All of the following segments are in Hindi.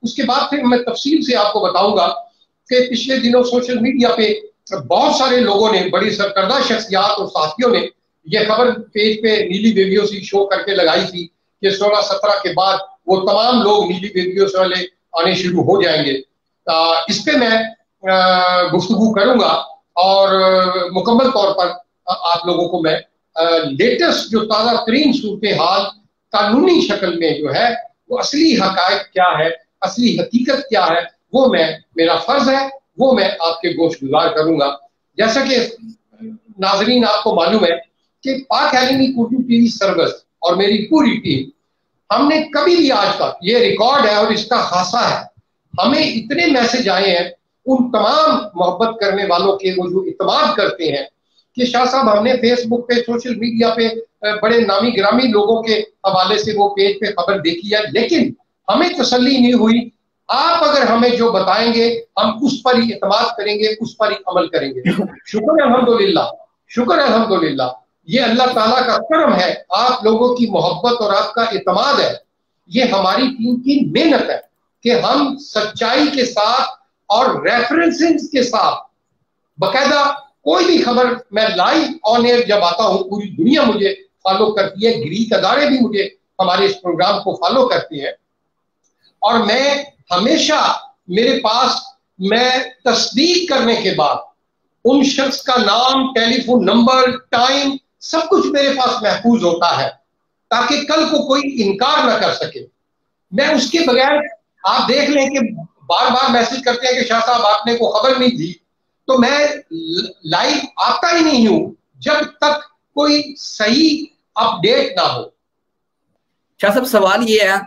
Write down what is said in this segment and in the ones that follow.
उसके बाद फिर मैं तफसील से आपको बताऊंगा कि पिछले दिनों सोशल मीडिया पे बहुत सारे लोगों ने, बड़ी सरकर्दा शख्सियात और साथियों ने यह खबर पेज पे नीली बेबियों से शो करके लगाई थी कि 16-17 के बाद वो तमाम लोग नीली बेबियों से वाले आने शुरू हो जाएंगे। इस पे मैं गुफ्तगू करूंगा और मुकम्मल तौर पर आप लोगों को मैं लेटेस्ट जो ताज़ा तरीन सूरत हाल कानूनी शक्ल में जो है वो असली हकायक क्या है, असली हकीकत क्या है, वो मेरा फर्ज है वो मैं आपके गोश गुजार करूंगा। जैसा कि नाजरीन आपको मालूम है कि पाक एलिमी उर्दू टीवी सर्विस और मेरी पूरी टीम, हमने कभी भी आज तक, ये रिकॉर्ड है और इसका खासा है, हमें इतने मैसेज आए हैं उन तमाम मोहब्बत करने वालों के, वो जो इत्मीनान करते हैं कि शाह साहब हमने फेसबुक पे, सोशल मीडिया पे बड़े नामी गिरामी लोगों के हवाले से वो पेज पे खबर देखी है, लेकिन हमें तसल्ली नहीं हुई। आप अगर हमें जो बताएंगे हम उस पर ही इत्मीनान करेंगे, उस पर ही अमल करेंगे। शुक्र अल्हम्दुलिल्लाह, शुक्र अल्हम्दुलिल्लाह, ये अल्लाह ताला का करम है, आप लोगों की मोहब्बत और आपका इत्मीनान है, ये हमारी टीम की मेहनत है कि हम सच्चाई के साथ और रेफरेंसेस के साथ बाकायदा कोई भी खबर मैं लाइव ऑन एयर जब आता हूं, पूरी दुनिया मुझे फॉलो करती है, ग्रीक अदारे भी मुझे हमारे इस प्रोग्राम को फॉलो करते हैं और मैं हमेशा मेरे पास, मैं तस्दीक करने के बाद उन शख्स का नाम, टेलीफोन नंबर, टाइम सब कुछ मेरे पास महफूज होता है ताकि कल को कोई इनकार ना कर सके। मैं उसके बगैर, आप देख लें कि बार बार मैसेज करते हैं कि शाह साहब आपने को खबर नहीं दी, तो मैं लाइव आता ही नहीं हूं जब तक कोई सही अपडेट ना हो। शाह साहब सवाल ये है,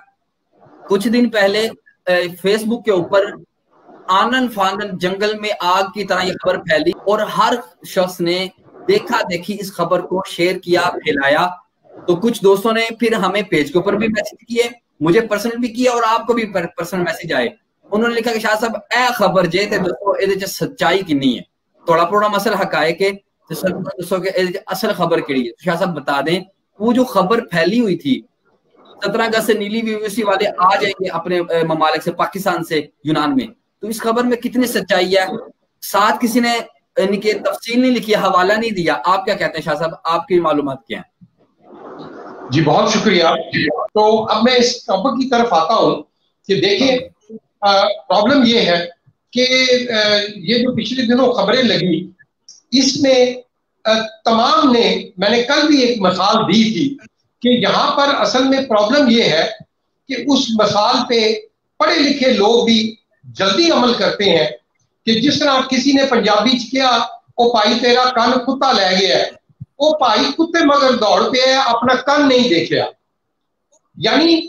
कुछ दिन पहले फेसबुक के ऊपर आनन फानन जंगल में आग की तरह ये खबर फैली और हर शख्स ने देखा देखी इस खबर को शेयर किया, फैलाया। तो कुछ दोस्तों ने फिर हमें पेज के ऊपर भी मैसेज किए, मुझे पर्सनल भी किया और आपको भी पर्सनल मैसेज आए। उन्होंने लिखा कि शाह साहब ए खबर जे ते दोस्तों ਇਹਦੇ ਚ सच्चाई कितनी है, थोड़ा थोड़ा मसल हकायक है तो सर दोस्तों के ਇਹਦੇ ਚ असल खबर केड़ी है। शाह साहब बता दें, वो जो खबर फैली हुई थी 17 अगस्त से नीली यूनिवर्सिटी वाले आ जाएंगे अपने ममालिक से, पाकिस्तान से यूनान में, तो इस खबर में कितनी सच्चाई है? साथ किसी ने इनके तफसील नहीं लिखी, हवाला नहीं दिया, आप क्या कहते हैं शाह साहब, आपकी मालूमात क्या है? जी बहुत शुक्रिया। तो अब मैं इस टॉपिक की तरफ आता हूं कि देखिए प्रॉब्लम ये है कि ये जो पिछले दिनों खबरें लगी इसमें तमाम ने, मैंने कल भी एक मिसाल दी थी कि यहाँ पर असल में प्रॉब्लम ये है कि उस मिसाल पे पढ़े लिखे लोग भी जल्दी अमल करते हैं कि जिस तरह किसी ने पंजाबी च किया, ओ भाई तेरा कान कुत्ता ले गया है, ओ भाई कुत्ते मगर दौड़ पे है, अपना कान नहीं देखा। यानी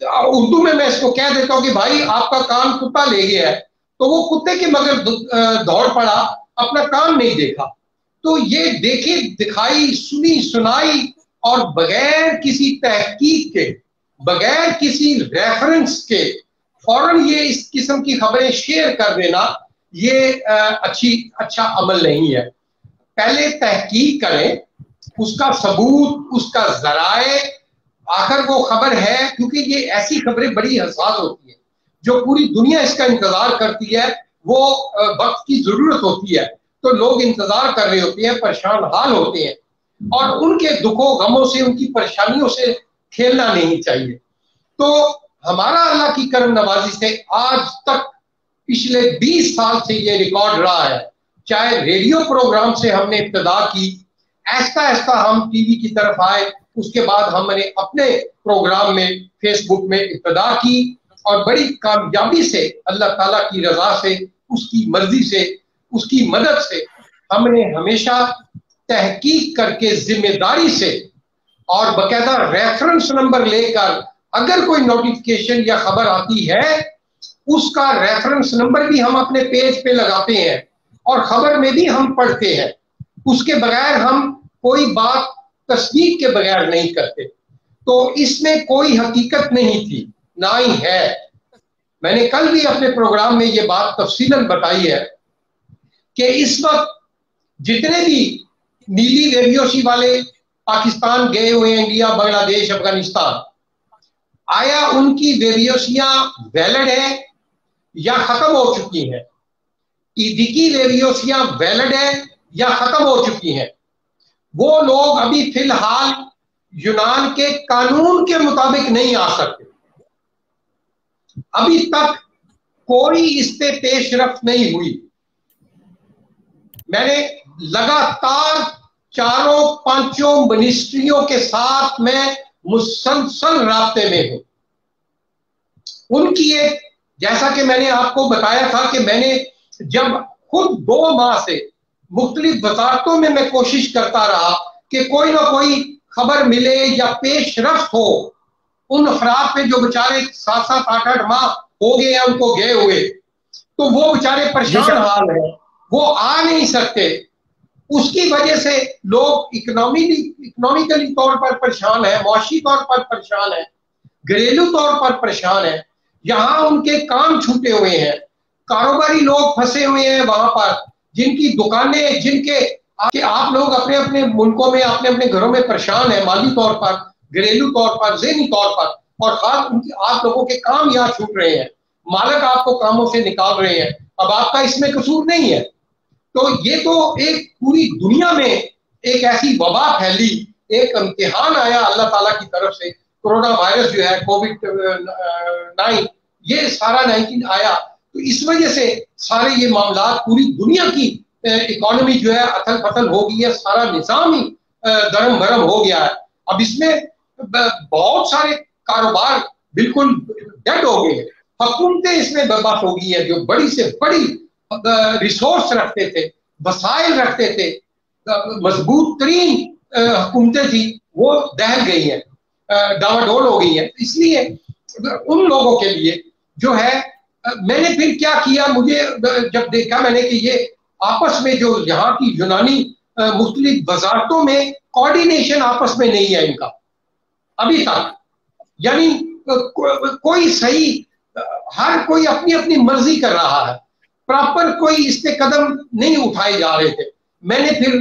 उर्दू में मैं इसको कह देता हूं कि भाई आपका कान कुत्ता ले गया है, तो वो कुत्ते के मगर दौड़ पड़ा, अपना कान नहीं देखा। तो ये देखी दिखाई, सुनी सुनाई और बगैर किसी तहकीक के, बगैर किसी रेफरेंस के फौरन ये इस किस्म की खबरें शेयर कर देना, ये अच्छा अमल नहीं है। पहले तहकीक करें, उसका सबूत, उसका जराए, आखिर वो खबर है, क्योंकि ये ऐसी खबरें बड़ी हसास होती है जो पूरी दुनिया इसका इंतजार करती है, वो वक्त की जरूरत होती है, तो लोग इंतजार कर रहे होते हैं, परेशान हाल होते हैं और उनके दुखों गमों से, उनकी परेशानियों से खेलना नहीं चाहिए। तो हमारा अल्लाह की करम नवाजी से आज तक पिछले 20 साल से ये रिकॉर्ड रहा है, चाहे रेडियो प्रोग्राम से हमने इब्तिदा की, ऐसा ऐसा हम टीवी की तरफ आए, उसके बाद हमने अपने प्रोग्राम में फेसबुक में इब्तिदा की और बड़ी कामयाबी से, अल्लाह ताला की रजा से, उसकी मर्जी से, उसकी मदद से हमने हमेशा तहकीक करके जिम्मेदारी से और बाकायदा रेफरेंस नंबर लेकर, अगर कोई नोटिफिकेशन या खबर आती है उसका रेफरेंस नंबर भी हम अपने पेज पे लगाते हैं और खबर में भी हम पढ़ते हैं, उसके बगैर हम कोई बात तस्दीक के बगैर नहीं करते। तो इसमें कोई हकीकत नहीं थी, ना ही है। मैंने कल भी अपने प्रोग्राम में ये बात तफसीलन बताई है कि इस वक्त जितने भी नीली रेडियोसी वाले पाकिस्तान गए हुए हैं, इंडिया, बांग्लादेश, अफगानिस्तान, आया उनकी लेवियोसियां वैलिड है या खत्म हो चुकी हैं? ईदी की लेवियोसियां वैलिड है या खत्म हो चुकी हैं? वो लोग अभी फिलहाल यूनान के कानून के मुताबिक नहीं आ सकते। अभी तक कोई इस पे पेशरफ्त नहीं हुई। मैंने लगातार चारों पांचों मिनिस्ट्रियों के साथ मैं मुसलसल राब्ते में हूं। उनकी एक, जैसा कि मैंने आपको बताया था कि मैंने जब खुद 2 माह से मुख्तलिफ वजारतों में मैं कोशिश करता रहा कि कोई ना कोई खबर मिले या पेशरफ्त हो उन अफराद पे जो बेचारे 7-7, 8-8 माह हो गए हैं उनको गए हुए, तो वो बेचारे परेशान हाल है, वो आ नहीं सकते। उसकी वजह से लोग इकोनॉमिकली तौर पर परेशान है, मुआशी तौर पर परेशान है, घरेलू तौर पर परेशान है। यहाँ उनके काम छूटे हुए हैं, कारोबारी लोग फंसे हुए हैं वहां पर, जिनकी दुकानें, जिनके आप लोग अपने अपने मुल्कों में, अपने अपने घरों में परेशान है, माली तौर पर, घरेलू तौर पर, ज़हनी तौर पर, और खास आप लोगों के काम यहाँ छूट रहे हैं, मालिक आपको कामों से निकाल रहे हैं। अब आपका इसमें कसूर नहीं है। तो ये तो एक पूरी दुनिया में एक ऐसी वबा फैली, एक इम्तिहान आया अल्लाह ताला की तरफ से, कोरोना वायरस जो है, कोविड-19, ये सारा 19 आया, तो इस वजह से सारे ये मामला, पूरी दुनिया की इकोनॉमी जो है अथल पथल हो गई है, सारा निजाम ही दरम भरम हो गया है। अब इसमें बहुत सारे कारोबार बिल्कुल डेड हो गए हैं, हुकूमतें इसमें बर्बाद हो गई है, जो बड़ी से बड़ी रिसोर्स रखते थे, वसाइल रखते थे, मजबूत तरीन हुकूमतें थी, वो दहल गई हैं, डावाडोल हो गई हैं। इसलिए उन लोगों के लिए जो है, मैंने फिर क्या किया, मुझे जब देखा मैंने कि ये आपस में जो यहाँ की यूनानी मुख्तलिफ वजारतों में कोऑर्डिनेशन आपस में नहीं है इनका अभी तक, यानी कोई सही, हर कोई अपनी अपनी मर्जी कर रहा है, प्रॉपर कोई इस पे कदम नहीं उठाए जा रहे थे। मैंने फिर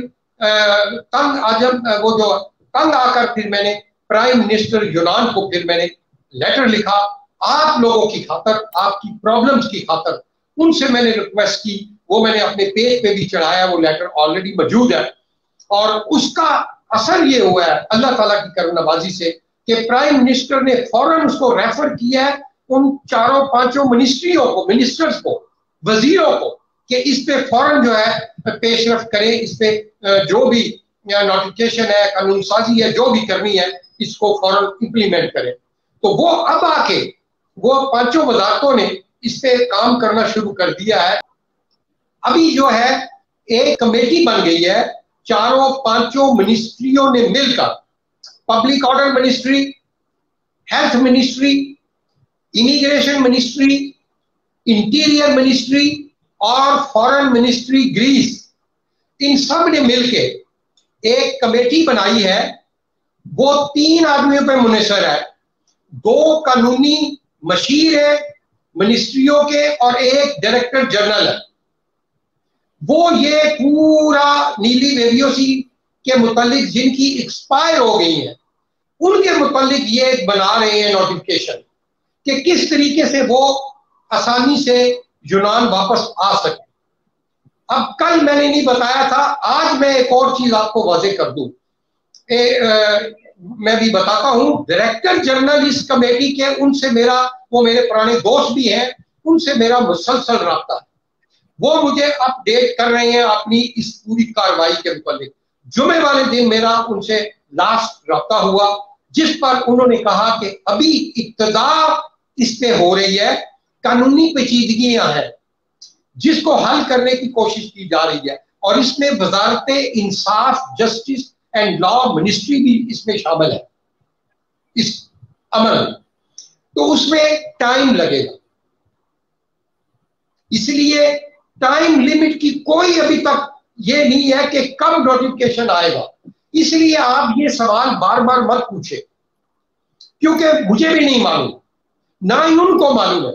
तंग आकर फिर मैंने प्राइम मिनिस्टर यूनान को फिर मैंने लेटर लिखा, आप लोगों की खातर, आपकी प्रॉब्लम्स की खातर, उनसे मैंने रिक्वेस्ट की। वो मैंने अपने पेज पे भी चढ़ाया, वो लेटर ऑलरेडी मौजूद है, और उसका असर ये हुआ है अल्लाह ताला की करम नवाजी से कि प्राइम मिनिस्टर ने फौरन उसको रेफर किया है उन चारों पांचों मिनिस्ट्रियों को, मिनिस्टर्स को, वजीरों को, कि इस पे फौरन जो है पेशरफ्त करें, इस पे जो भी नोटिफिकेशन है, कानून साजी है, जो भी करनी है, इसको फौरन इंप्लीमेंट करें। तो वो अब आके वो पांचों वजारतों ने इस पे काम करना शुरू कर दिया है। अभी जो है एक कमेटी बन गई है, चारों पांचों मिनिस्ट्रियों ने मिलकर, public order ministry, health ministry, immigration ministry, interior ministry और फॉरेन मिनिस्ट्री ग्रीस, इन सब ने मिलके एक कमेटी बनाई है। वो 3 आदमियों पर मुनहसर है, 2 कानूनी मशीर है मिनिस्ट्रियों के और एक डायरेक्टर जनरल है। वो ये पूरा नीली लेवियोसी के मुतालिक, जिनकी एक्सपायर हो गई है, उनके मुतालिक ये बना रहे हैं नोटिफिकेशन कि किस तरीके से वो आसानी से यूनान वापस आ सके। अब कल मैंने नहीं बताया था, आज मैं एक और चीज आपको वाज़ेह कर दूं, मैं भी बताता हूं। डायरेक्टर जनरल इस कमेटी के, उनसे मेरा, वो मेरे पुराने दोस्त भी हैं, उनसे मेरा मुसलसल राब्ता है। वो मुझे अपडेट कर रहे हैं अपनी इस पूरी कार्रवाई के मुताबिक। जुमे वाले दिन मेरा उनसे लास्ट राब्ता हुआ, जिस पर उन्होंने कहा कि अभी इब्तिदा इस पे हो रही है, कानूनी पेचीदगियां हैं जिसको हल करने की कोशिश की जा रही है, और इसमें वजारत इंसाफ, जस्टिस एंड लॉ मिनिस्ट्री भी इसमें शामिल है इस अमल में। तो उसमें टाइम लगेगा, इसलिए टाइम लिमिट की कोई अभी तक ये नहीं है कि कब नोटिफिकेशन आएगा। इसलिए आप ये सवाल बार बार मत पूछे, क्योंकि मुझे भी नहीं मालूम, ना ही उनको मालूम है।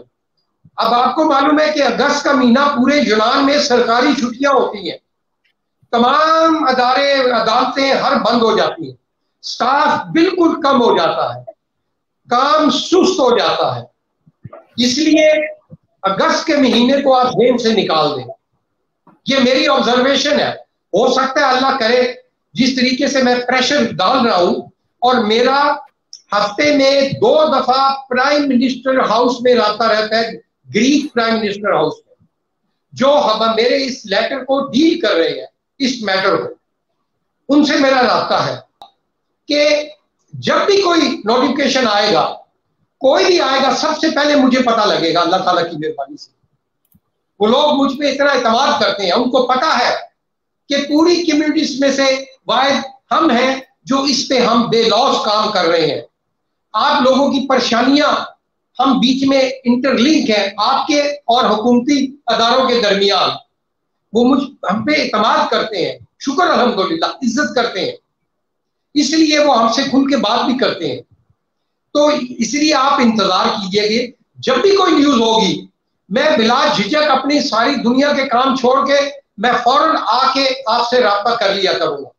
अब आपको मालूम है कि अगस्त का महीना पूरे यूनान में सरकारी छुट्टियां होती हैं, तमाम अदारे, अदालतें हर बंद हो जाती हैं, स्टाफ बिल्कुल कम हो जाता है, काम सुस्त हो जाता है। इसलिए अगस्त के महीने को आप जेल से निकाल दें, ये मेरी ऑब्जर्वेशन है। हो सकता है अल्लाह करे जिस तरीके से मैं प्रेशर डाल रहा हूं, और मेरा हफ्ते में 2 दफा प्राइम मिनिस्टर हाउस में आता रहता है, ग्रीक प्राइम मिनिस्टर हाउस में, जो हम मेरे इस लेटर को डील कर रहे हैं, इस मैटर को, उनसे मेरा रास्ता है कि जब भी कोई नोटिफिकेशन आएगा, कोई भी आएगा, सबसे पहले मुझे पता लगेगा, अल्लाह ताला की मेहरबानी से। वो लोग मुझ पे इतना एतमाद करते हैं, उनको पता है कि पूरी कम्युनिटीज में से वाहिद हम हैं जो इस पे हम बेलौस काम कर रहे हैं। आप लोगों की परेशानियां, हम बीच में इंटरलिंक है आपके और हुकूमती अदारों के दरमियान। वो हम पे एतमाद करते हैं, शुक्र अल्हम्दुलिल्लाह, इज्जत करते हैं, इसलिए वो हमसे खुल के बात भी करते हैं। तो इसलिए आप इंतजार कीजिएगा, जब भी कोई न्यूज होगी, मैं बिला झिझक अपनी सारी दुनिया के काम छोड़ के मैं फौरन आके आपसे राब्ता कर लिया करूंगा।